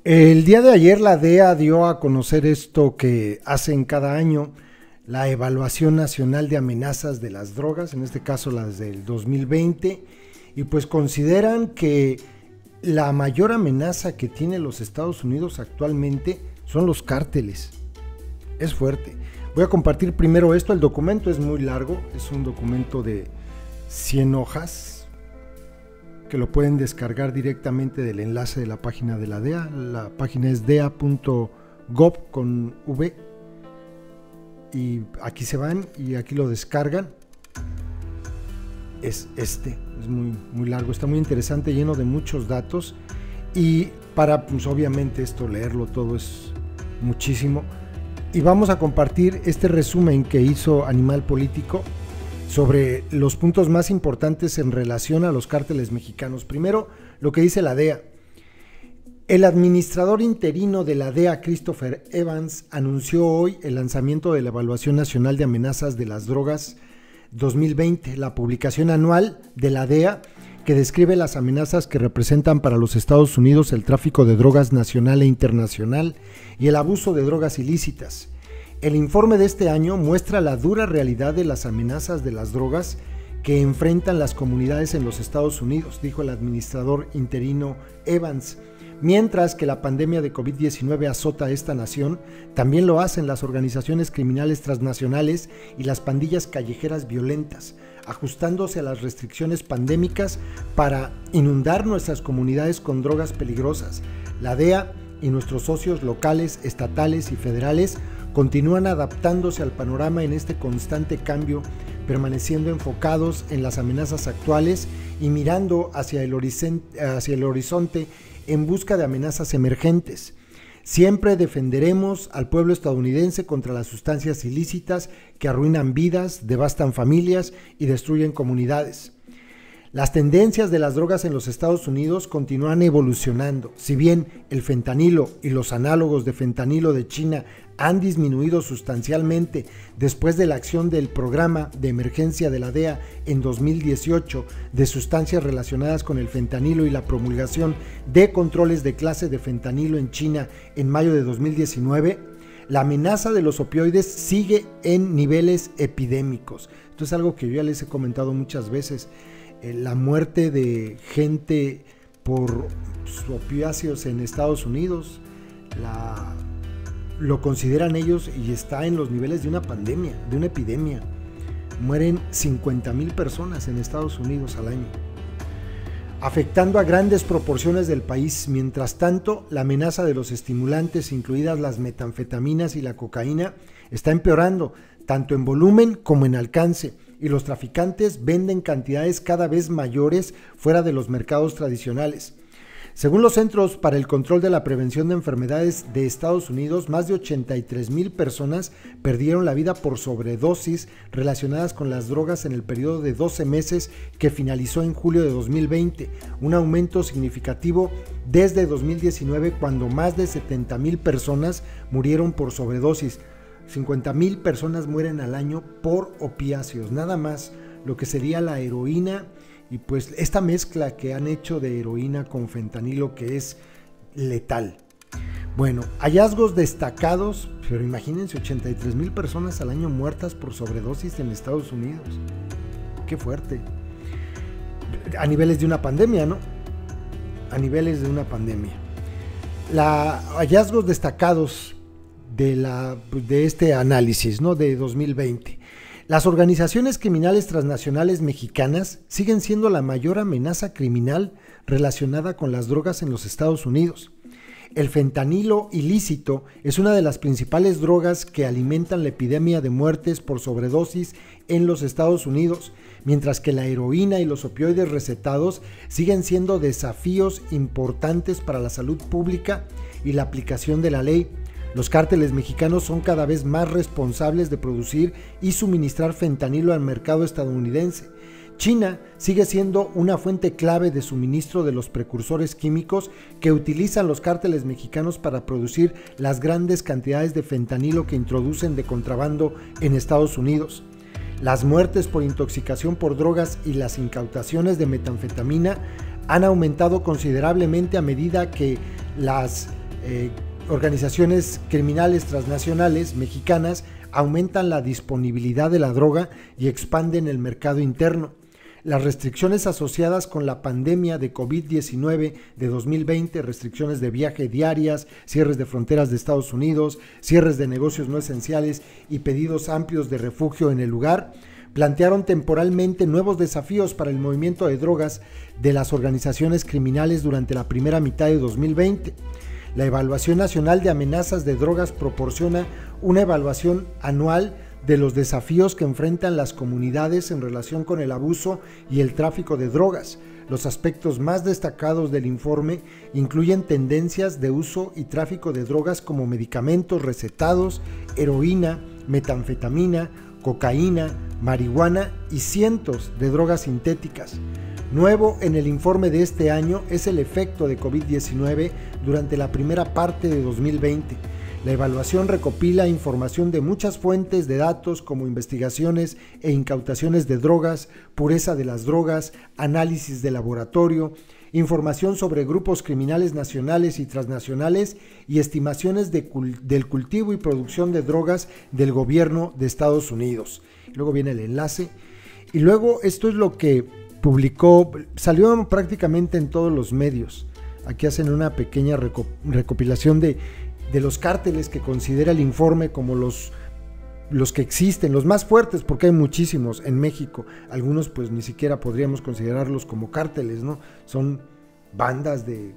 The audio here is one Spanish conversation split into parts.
El día de ayer la DEA dio a conocer esto que hacen cada año, la Evaluación Nacional de Amenazas de las Drogas, en este caso las del 2020, y pues consideran que la mayor amenaza que tiene los Estados Unidos actualmente son los cárteles. Es fuerte. Voy a compartir primero esto, el documento es muy largo, es un documento de 100 hojas, que lo pueden descargar directamente del enlace de la página de la DEA. La página es dea.gov con V, y aquí se van y aquí lo descargan. Es muy largo, está muy interesante, lleno de muchos datos, y para pues obviamente esto leerlo todo es muchísimo, y vamos a compartir este resumen que hizo Animal Político sobre los puntos más importantes en relación a los cárteles mexicanos. Primero, lo que dice la DEA. El administrador interino de la DEA, Christopher Evans, anunció hoy el lanzamiento de la Evaluación Nacional de Amenazas de las Drogas 2020, la publicación anual de la DEA que describe las amenazas que representan para los Estados Unidos el tráfico de drogas nacional e internacional y el abuso de drogas ilícitas. El informe de este año muestra la dura realidad de las amenazas de las drogas que enfrentan las comunidades en los Estados Unidos, dijo el administrador interino Evans. Mientras que la pandemia de COVID-19 azota a esta nación, también lo hacen las organizaciones criminales transnacionales y las pandillas callejeras violentas, ajustándose a las restricciones pandémicas para inundar nuestras comunidades con drogas peligrosas. La DEA y nuestros socios locales, estatales y federales continúan adaptándose al panorama en este constante cambio, permaneciendo enfocados en las amenazas actuales y mirando hacia el horizonte en busca de amenazas emergentes. Siempre defenderemos al pueblo estadounidense contra las sustancias ilícitas que arruinan vidas, devastan familias y destruyen comunidades. Las tendencias de las drogas en los Estados Unidos continúan evolucionando. Si bien el fentanilo y los análogos de fentanilo de China han disminuido sustancialmente después de la acción del programa de emergencia de la DEA en 2018 de sustancias relacionadas con el fentanilo y la promulgación de controles de clase de fentanilo en China en mayo de 2019, la amenaza de los opioides sigue en niveles epidémicos. Esto es algo que yo ya les he comentado muchas veces. La muerte de gente por opiáceos en Estados Unidos lo consideran ellos y está en los niveles de una pandemia, de una epidemia. Mueren 50,000 personas en Estados Unidos al año, afectando a grandes proporciones del país. Mientras tanto, la amenaza de los estimulantes, incluidas las metanfetaminas y la cocaína, está empeorando, tanto en volumen como en alcance, y los traficantes venden cantidades cada vez mayores fuera de los mercados tradicionales. Según los Centros para el Control de la Prevención de Enfermedades de Estados Unidos, más de 83,000 personas perdieron la vida por sobredosis relacionadas con las drogas en el periodo de 12 meses que finalizó en julio de 2020, un aumento significativo desde 2019, cuando más de 70,000 personas murieron por sobredosis. 50,000 personas mueren al año por opiáceos, nada más lo que sería la heroína y pues esta mezcla que han hecho de heroína con fentanilo, que es letal. Bueno, hallazgos destacados, pero imagínense 83,000 personas al año muertas por sobredosis en Estados Unidos. Qué fuerte. A niveles de una pandemia, ¿no? A niveles de una pandemia. Hallazgos destacados de este análisis, ¿no?, de 2020. Las organizaciones criminales transnacionales mexicanas siguen siendo la mayor amenaza criminal relacionada con las drogas en los Estados Unidos. El fentanilo ilícito es una de las principales drogas que alimentan la epidemia de muertes por sobredosis en los Estados Unidos, mientras que la heroína y los opioides recetados siguen siendo desafíos importantes para la salud pública y la aplicación de la ley. Los cárteles mexicanos son cada vez más responsables de producir y suministrar fentanilo al mercado estadounidense. China sigue siendo una fuente clave de suministro de los precursores químicos que utilizan los cárteles mexicanos para producir las grandes cantidades de fentanilo que introducen de contrabando en Estados Unidos. Las muertes por intoxicación por drogas y las incautaciones de metanfetamina han aumentado considerablemente a medida que las organizaciones criminales transnacionales mexicanas aumentan la disponibilidad de la droga y expanden el mercado interno. Las restricciones asociadas con la pandemia de COVID-19 de 2020, restricciones de viaje diarias, cierres de fronteras de Estados Unidos, cierres de negocios no esenciales y pedidos amplios de refugio en el lugar, plantearon temporalmente nuevos desafíos para el movimiento de drogas de las organizaciones criminales durante la primera mitad de 2020. La Evaluación Nacional de Amenazas de Drogas proporciona una evaluación anual de los desafíos que enfrentan las comunidades en relación con el abuso y el tráfico de drogas. Los aspectos más destacados del informe incluyen tendencias de uso y tráfico de drogas como medicamentos recetados, heroína, metanfetamina, cocaína, marihuana y cientos de drogas sintéticas. Nuevo en el informe de este año es el efecto de COVID-19 durante la primera parte de 2020. La evaluación recopila información de muchas fuentes de datos como investigaciones e incautaciones de drogas, pureza de las drogas, análisis de laboratorio, información sobre grupos criminales nacionales y transnacionales y estimaciones del cultivo y producción de drogas del gobierno de Estados Unidos. Luego viene el enlace y luego esto es lo que publicó, salió prácticamente en todos los medios. Aquí hacen una pequeña recopilación de los cárteles que considera el informe como los que existen, los más fuertes, porque hay muchísimos en México. Algunos pues ni siquiera podríamos considerarlos como cárteles, ¿no? Son bandas de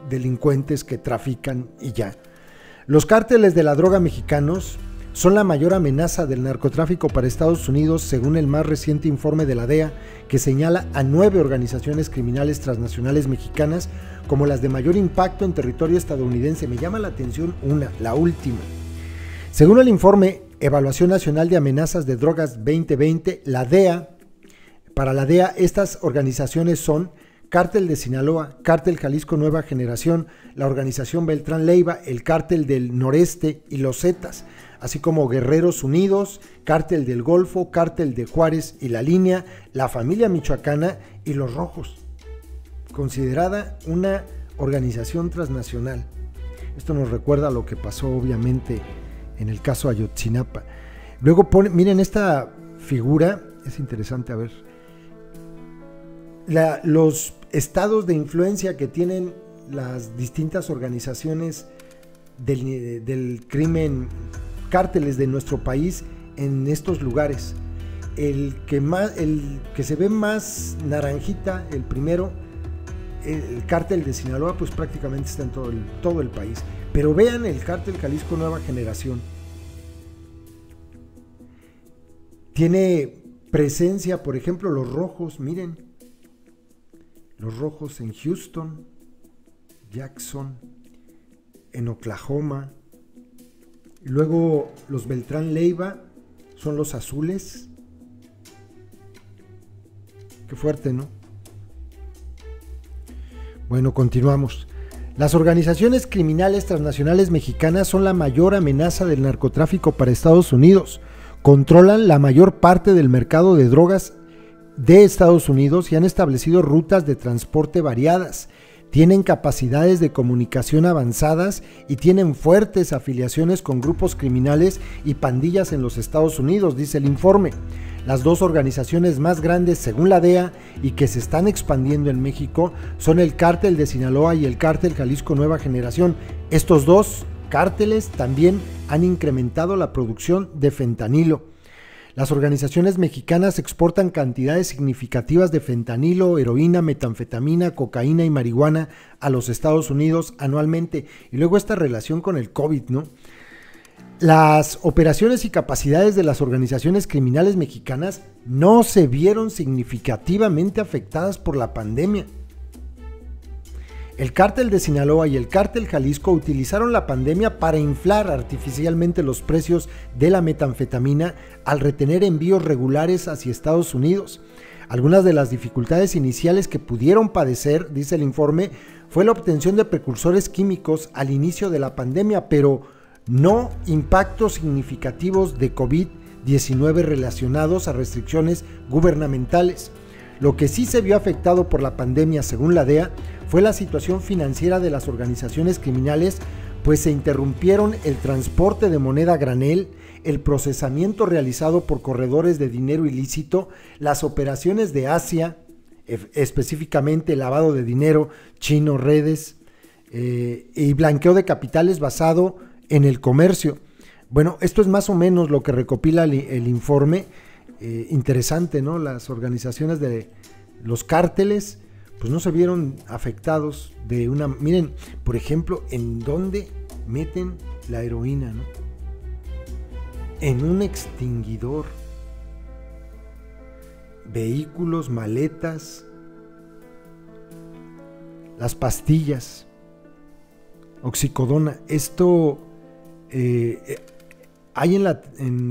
delincuentes que trafican y ya. Los cárteles de la droga mexicanos son la mayor amenaza del narcotráfico para Estados Unidos, según el más reciente informe de la DEA, que señala a 9 organizaciones criminales transnacionales mexicanas como las de mayor impacto en territorio estadounidense. Me llama la atención la última. Según el informe Evaluación Nacional de Amenazas de Drogas 2020, para la DEA, estas organizaciones son Cártel de Sinaloa, Cártel Jalisco Nueva Generación, la Organización Beltrán Leiva, el Cártel del Noreste y los Zetas, así como Guerreros Unidos, Cártel del Golfo, Cártel de Juárez y La Línea, la Familia Michoacana y los Rojos, considerada una organización transnacional. Esto nos recuerda a lo que pasó obviamente en el caso Ayotzinapa. Luego miren esta figura, es interesante, a ver, los estados de influencia que tienen las distintas organizaciones del crimen, cárteles de nuestro país en estos lugares. El que se ve más naranjita, el primero, el cártel de Sinaloa, pues prácticamente está en todo el país. Pero vean el cártel Jalisco Nueva Generación. Tiene presencia, por ejemplo, los Rojos, miren. Los Rojos en Houston, Jackson, en Oklahoma. Y luego los Beltrán Leiva son los azules. Qué fuerte, ¿no? Bueno, continuamos. Las organizaciones criminales transnacionales mexicanas son la mayor amenaza del narcotráfico para Estados Unidos. Controlan la mayor parte del mercado de drogas de Estados Unidos y han establecido rutas de transporte variadas. Tienen capacidades de comunicación avanzadas y tienen fuertes afiliaciones con grupos criminales y pandillas en los Estados Unidos, dice el informe. Las dos organizaciones más grandes, según la DEA, y que se están expandiendo en México, son el Cártel de Sinaloa y el Cártel Jalisco Nueva Generación. Estos dos cárteles también han incrementado la producción de fentanilo. Las organizaciones mexicanas exportan cantidades significativas de fentanilo, heroína, metanfetamina, cocaína y marihuana a los Estados Unidos anualmente. Y luego esta relación con el COVID, ¿no? Las operaciones y capacidades de las organizaciones criminales mexicanas no se vieron significativamente afectadas por la pandemia. El Cártel de Sinaloa y el Cártel Jalisco utilizaron la pandemia para inflar artificialmente los precios de la metanfetamina al retener envíos regulares hacia Estados Unidos. Algunas de las dificultades iniciales que pudieron padecer, dice el informe, fue la obtención de precursores químicos al inicio de la pandemia, pero no impactos significativos de COVID-19 relacionados a restricciones gubernamentales. Lo que sí se vio afectado por la pandemia, según la DEA, fue la situación financiera de las organizaciones criminales, pues se interrumpieron el transporte de moneda a granel, el procesamiento realizado por corredores de dinero ilícito, las operaciones de Asia, específicamente lavado de dinero, chino, redes, y blanqueo de capitales basado en el comercio. Bueno, esto es más o menos lo que recopila el informe. Interesante, ¿no? Las organizaciones de los cárteles pues no se vieron afectados de una... Miren, por ejemplo, en dónde meten la heroína, ¿no? En un extinguidor. Vehículos, maletas, las pastillas, oxicodona. Esto hay en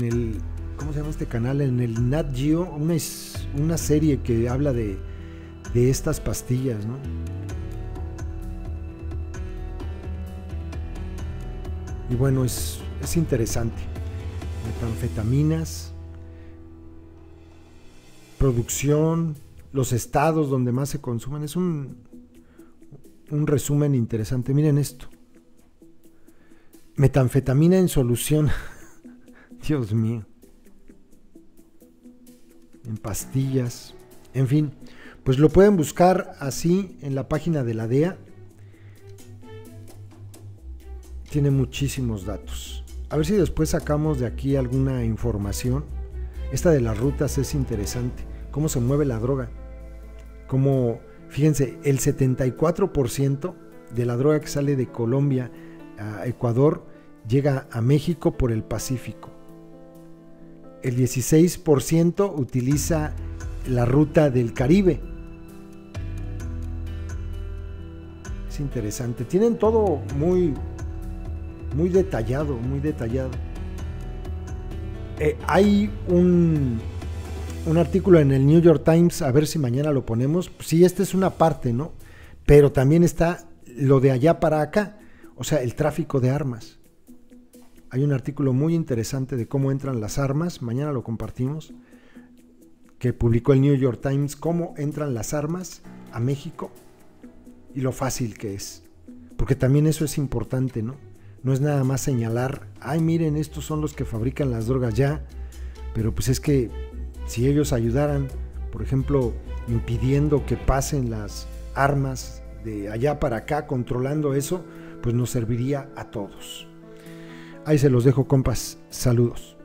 el, ¿cómo se llama este canal? En el Nat Geo, una serie que habla de estas pastillas, ¿no? Y bueno, es interesante. Metanfetaminas, producción, los estados donde más se consumen. Es un resumen interesante. Miren esto. Metanfetamina en solución. Dios mío. En pastillas. En fin, pues lo pueden buscar así en la página de la DEA. Tiene muchísimos datos. A ver si después sacamos de aquí alguna información. Esta de las rutas es interesante. Cómo se mueve la droga. Cómo, fíjense, el 74% de la droga que sale de Colombia a Ecuador llega a México por el Pacífico. El 16% utiliza la ruta del Caribe. Es interesante. Tienen todo muy detallado, muy detallado. Hay un artículo en el New York Times, a ver si mañana lo ponemos. Sí, esta es una parte, ¿no? Pero también está lo de allá para acá, o sea, el tráfico de armas. Hay un artículo muy interesante de cómo entran las armas, mañana lo compartimos, que publicó el New York Times, cómo entran las armas a México y lo fácil que es. Porque también eso es importante, ¿no? No es nada más señalar, ay, miren, estos son los que fabrican las drogas ya, pero pues es que si ellos ayudaran, por ejemplo, impidiendo que pasen las armas de allá para acá, controlando eso, pues nos serviría a todos. Ahí se los dejo, compas. Saludos.